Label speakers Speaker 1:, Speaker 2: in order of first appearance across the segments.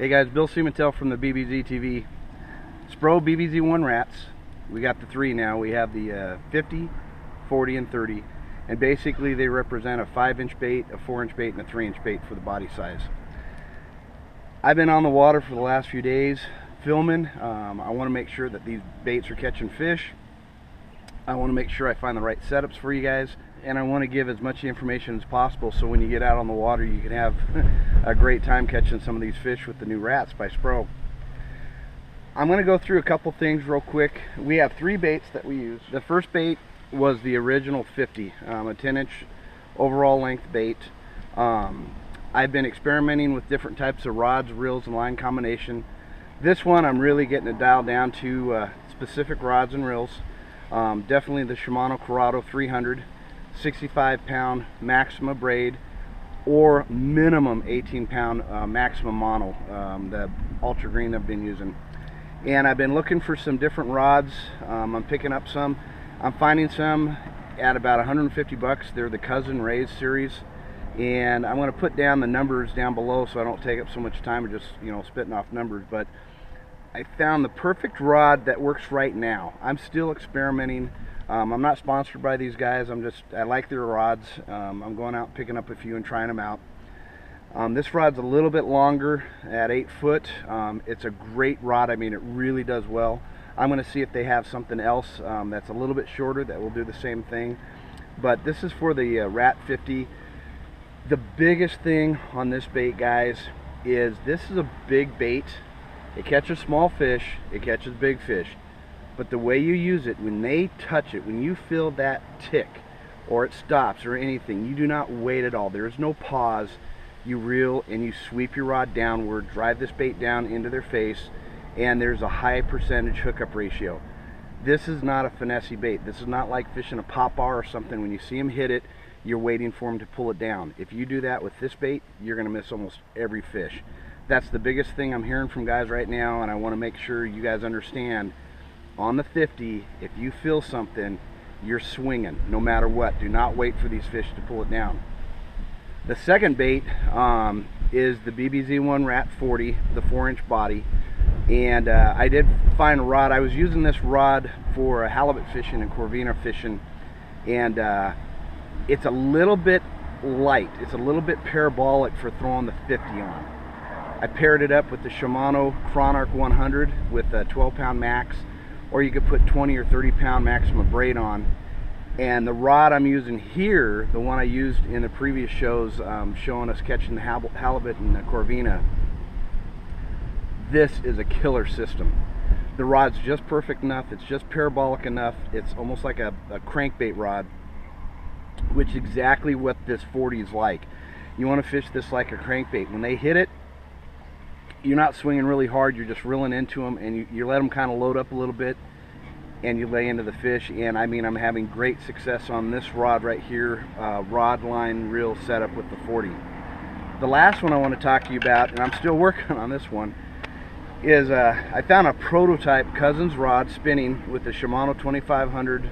Speaker 1: Hey guys, Bill Seamantel from the BBZtv. SPRO BBZ-1 RATS. We got the three now. We have the 50, 40, and 30. And basically they represent a 5-inch bait, a 4-inch bait, and a 3-inch bait for the body size. I've been on the water for the last few days filming. I want to make sure that these baits are catching fish. I want to make sure I find the right setups for you guys, and I want to give as much information as possible so when you get out on the water you can have a great time catching some of these fish with the new RATS by SPRO. I'm going to go through a couple things real quick. We have 3 baits that we use. The first bait was the original 50, a 10-inch overall length bait. I've been experimenting with different types of rods, reels, and line combination. This one I'm really getting it dialed down to specific rods and reels. Definitely the Shimano Corrado 300, 65-pound Maxima braid, or minimum 18-pound Maxima mono, the ultra green I've been using. And I've been looking for some different rods. I'm picking up some. I'm finding some at about 150 bucks. They're the Cousin Rays series, and I'm going to put down the numbers down below so I don't take up so much time of just spitting off numbers. But I found the perfect rod that works right now. I'm still experimenting. I'm not sponsored by these guys. I like their rods. I'm going out picking up a few and trying them out. This rod's a little bit longer at 8 foot. It's a great rod. I mean, it really does well. I'm going to see if they have something else that's a little bit shorter that will do the same thing. But this is for the RAT 50. The biggest thing on this bait, guys, is this is a big bait. It catches small fish, it catches big fish. But the way you use it, when they touch it, when you feel that tick or it stops or anything, you do not wait at all. There is no pause. You reel and you sweep your rod downward, drive this bait down into their face, and there's a high percentage hookup ratio. This is not a finessey bait. This is not like fishing a pop-bar or something. When you see them hit it, you're waiting for them to pull it down. If you do that with this bait, you're going to miss almost every fish. That's the biggest thing I'm hearing from guys right now, and I want to make sure you guys understand. On the 50, if you feel something, you're swinging no matter what. Do not wait for these fish to pull it down. The second bait is the BBZ-1 RAT 40, the 4-inch body. And I did find a rod. I was using this rod for halibut fishing and corvina fishing, and it's a little bit light. It's a little bit parabolic for throwing the 50 on. I paired it up with the Shimano Chronarch 100 with a 12-pound max, or you could put 20 or 30-pound Maxima braid on. And the rod I'm using here, the one I used in the previous shows showing us catching the halibut and the corvina, this is a killer system. The rod's just perfect enough, it's just parabolic enough, it's almost like a crankbait rod, which is exactly what this 40 is like. You want to fish this like a crankbait. When they hit it, you're not swinging really hard, you're just reeling into them, and you let them kind of load up a little bit, and you lay into the fish. And I mean, I'm having great success on this rod right here, rod, line, reel setup with the 40. The last one I want to talk to you about, and I'm still working on this one, is I found a prototype Cousins rod spinning with the Shimano 2500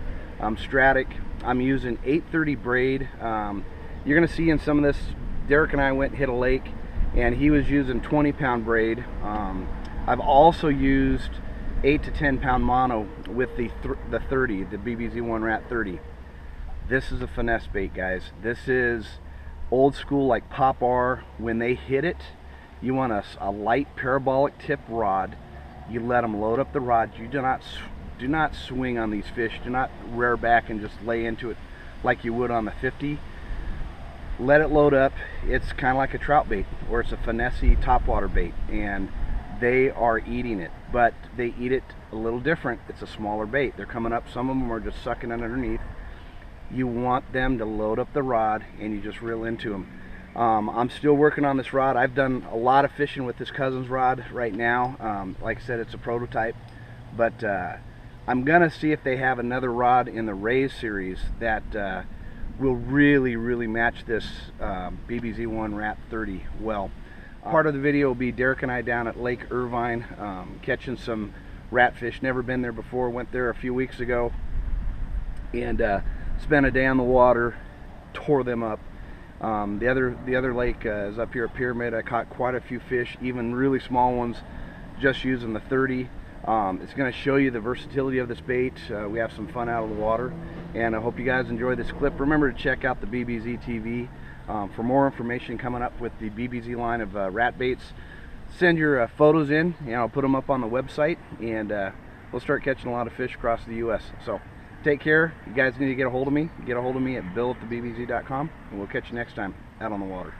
Speaker 1: Stratic. I'm using 830 braid. You're going to see in some of this, Derek and I went and hit a lake, and he was using 20-pound braid. I've also used 8 to 10-pound mono with the 30, the BBZ-1 RAT 30. This is a finesse bait, guys. This is old school, like pop-bar. When they hit it, you want a light parabolic tip rod. You let them load up the rod. You do not swing on these fish. Do not rear back and just lay into it like you would on the 50. Let it load up. It's kind of like a trout bait, or it's a finessey topwater bait, and they are eating it, but they eat it a little different. It's a smaller bait. They're coming up. Some of them are just sucking it underneath. You want them to load up the rod, and you just reel into them. I'm still working on this rod. I've done a lot of fishing with this Cousins rod right now. Like I said, it's a prototype, but I'm gonna see if they have another rod in the Rays series that will really match this BBZ-1 RAT 30 well. Part of the video will be Derek and I down at Lake Irvine catching some ratfish. Never been there before. Went there a few weeks ago and spent a day on the water, tore them up. The other lake is up here at Pyramid. I caught quite a few fish, even really small ones, just using the 30. It's going to show you the versatility of this bait. We have some fun out of the water, and I hope you guys enjoy this clip. Remember to check out the theBBZtv for more information coming up with the BBZ line of rat baits. Send your photos in, and I'll put them up on the website, and we'll start catching a lot of fish across the U.S. So take care. You guys need to get a hold of me. Get a hold of me at bill@thebbz.com, and we'll catch you next time out on the water.